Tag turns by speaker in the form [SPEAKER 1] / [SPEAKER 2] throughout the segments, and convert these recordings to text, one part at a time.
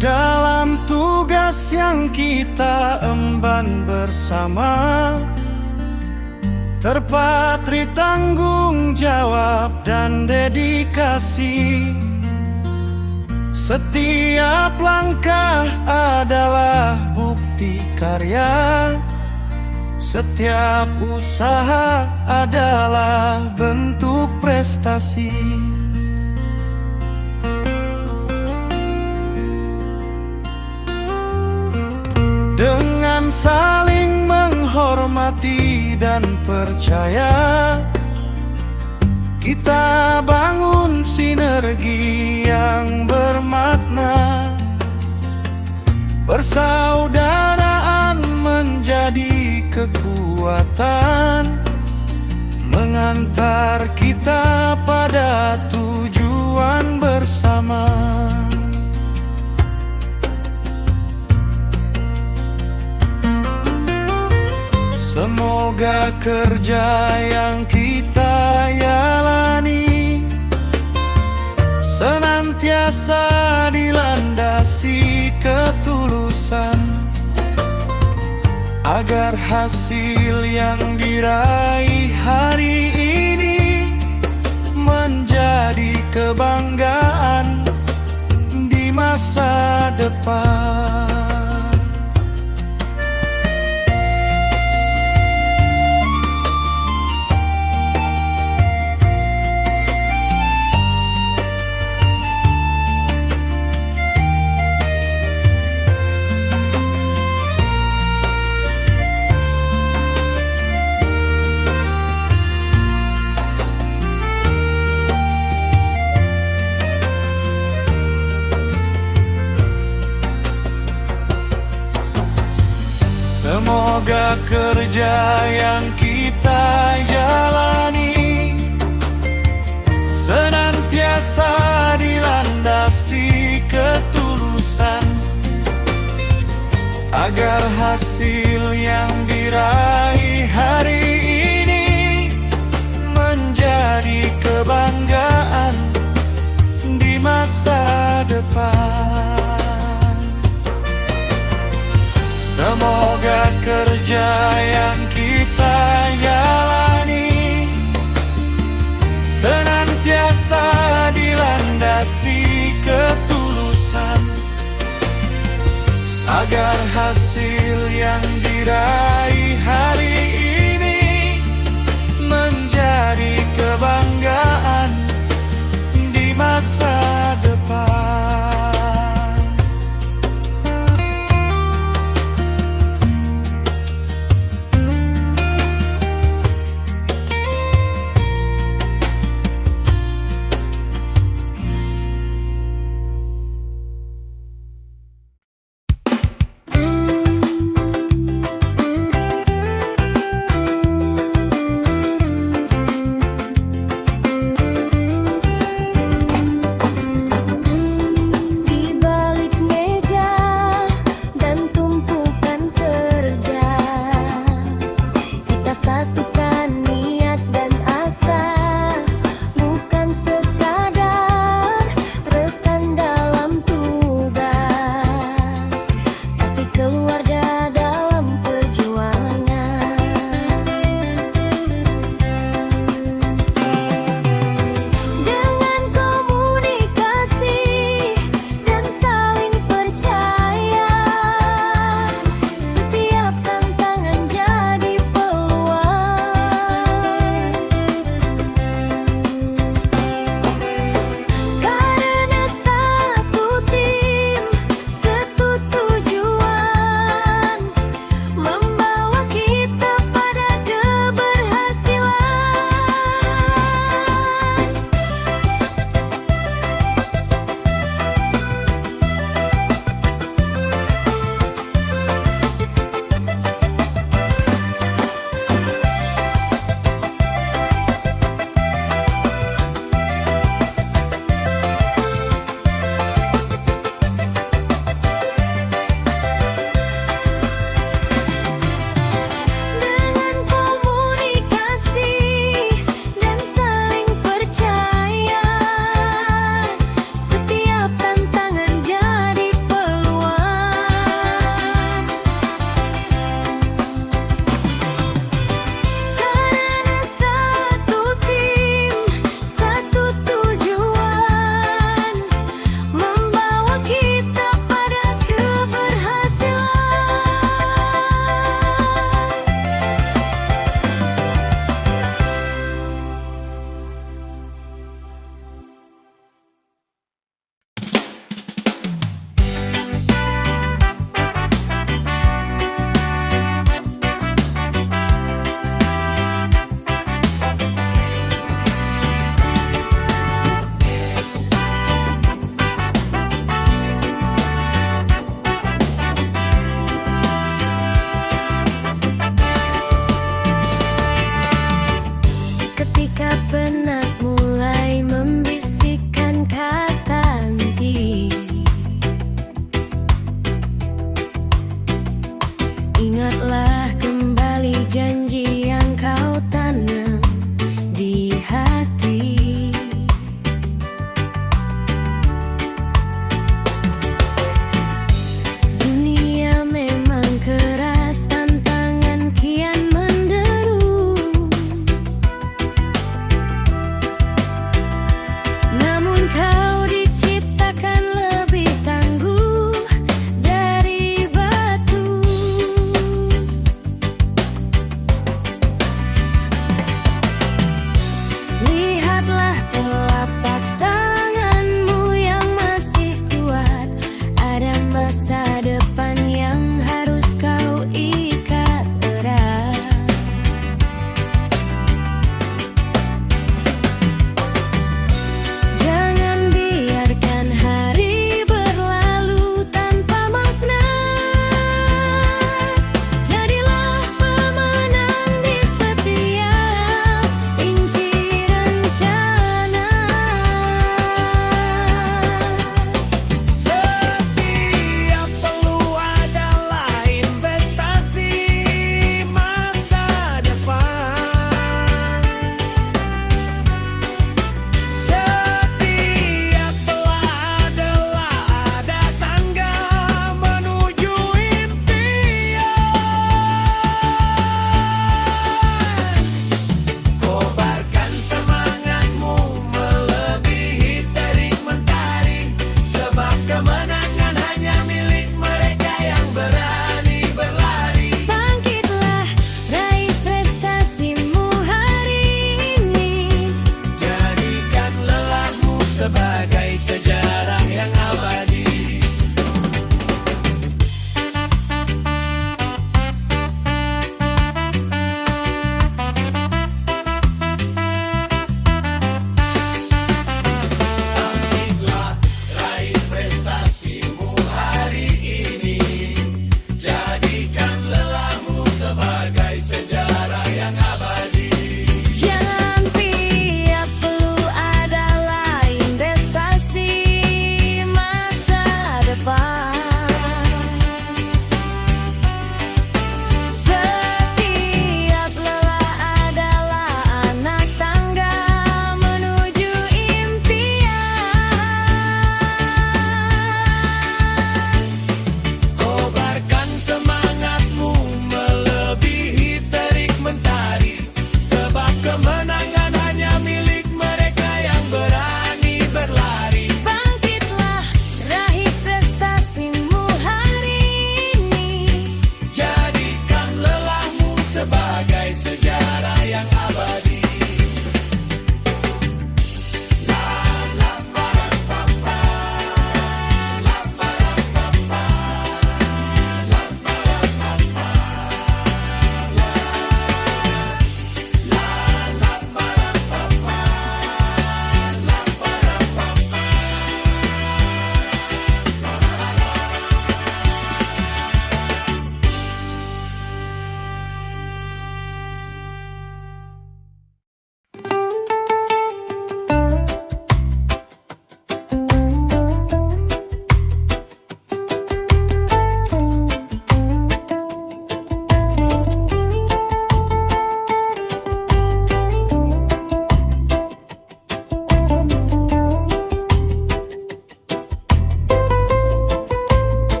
[SPEAKER 1] Dalam tugas yang kita emban bersama, terpatri tanggung jawab dan dedikasi. Setiap langkah adalah bukti karya, setiap usaha adalah bentuk prestasi. Dengan saling menghormati dan percaya, kita bangun sinergi yang bermakna. Persaudaraan menjadi kekuatan, mengantar kita pada tujuan bersama. Semoga kerja yang kita jalani senantiasa dilandasi ketulusan, agar hasil yang diraih hari ini menjadi kebanggaan di masa depan. Semoga kerja yang kita jalani senantiasa dilandasi ketulusan, agar hasil yang diraih hari ini menjadi kebanggaan di masa depan. Semoga kerja yang kita jalani senantiasa dilandasi ketulusan, agar hasil yang diraih hari ini menjadi kebanggaan di masa depan.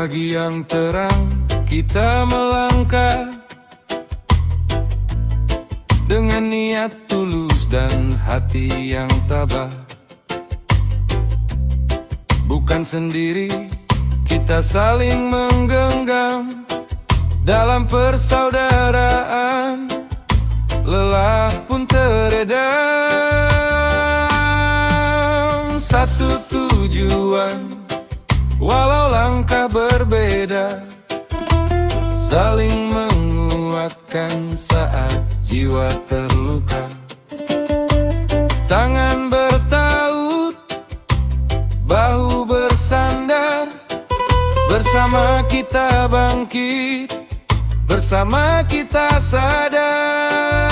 [SPEAKER 1] pagi yang terang kita melangkah dengan niat tulus dan hati yang tabah. Bukan sendiri, kita saling menggenggam dalam persaudaraan. Lelah pun teredam, satu tujuan walau langkah berbeda, saling menguatkan saat jiwa terluka. Tangan bertaut, bahu bersandar, bersama kita bangkit, bersama kita sadar.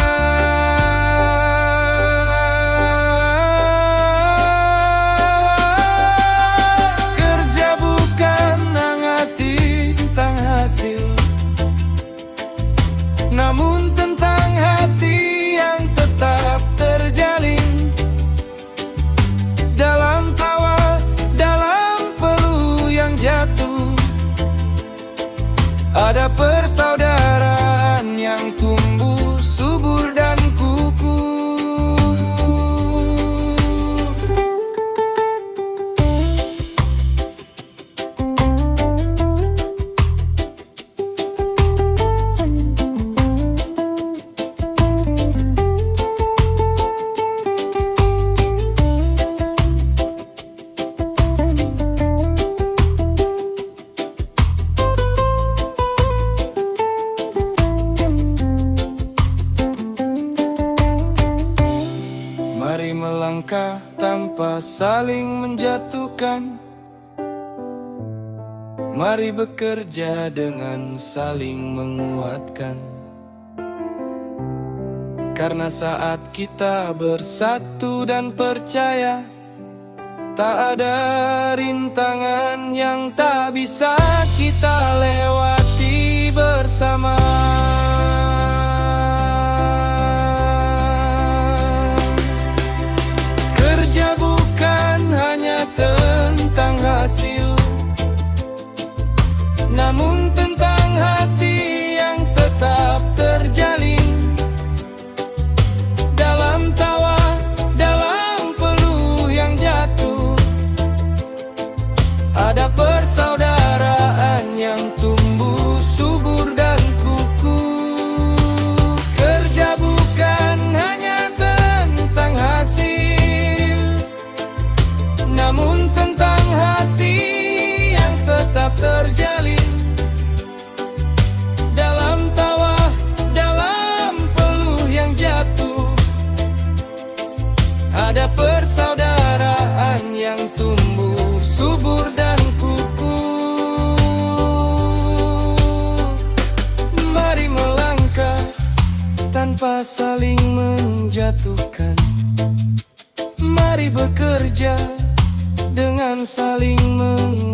[SPEAKER 1] Kerja bukan hanya tentang hasil, namun tentang hati yang tetap terjalin. Dalam tawa, dalam peluh yang jatuh, ada persaudaraan yang tumbuh subur dan kukuh. Mari melangkah tanpa saling menjatuhkan. Mari bekerja dengan saling menguatkan. Karena saat kita bersatu dan percaya, tak ada rintangan yang tak bisa kita lewati bersama. Tentang hasil, namun tentang hati yang tetap terjalin. Dalam tawa, dalam peluh yang jatuh, ada persaudaraan yang tumbuh subur dan kukuh. Kerja bukan hanya tentang hasil, namun tentang hati yang tetap terjalin. Dalam tawa, dalam peluh yang jatuh, ada persaudaraan yang tumbuh subur dan kukuh. Mari melangkah tanpa saling menjatuhkan. Mari bekerja dengan saling menguatkan.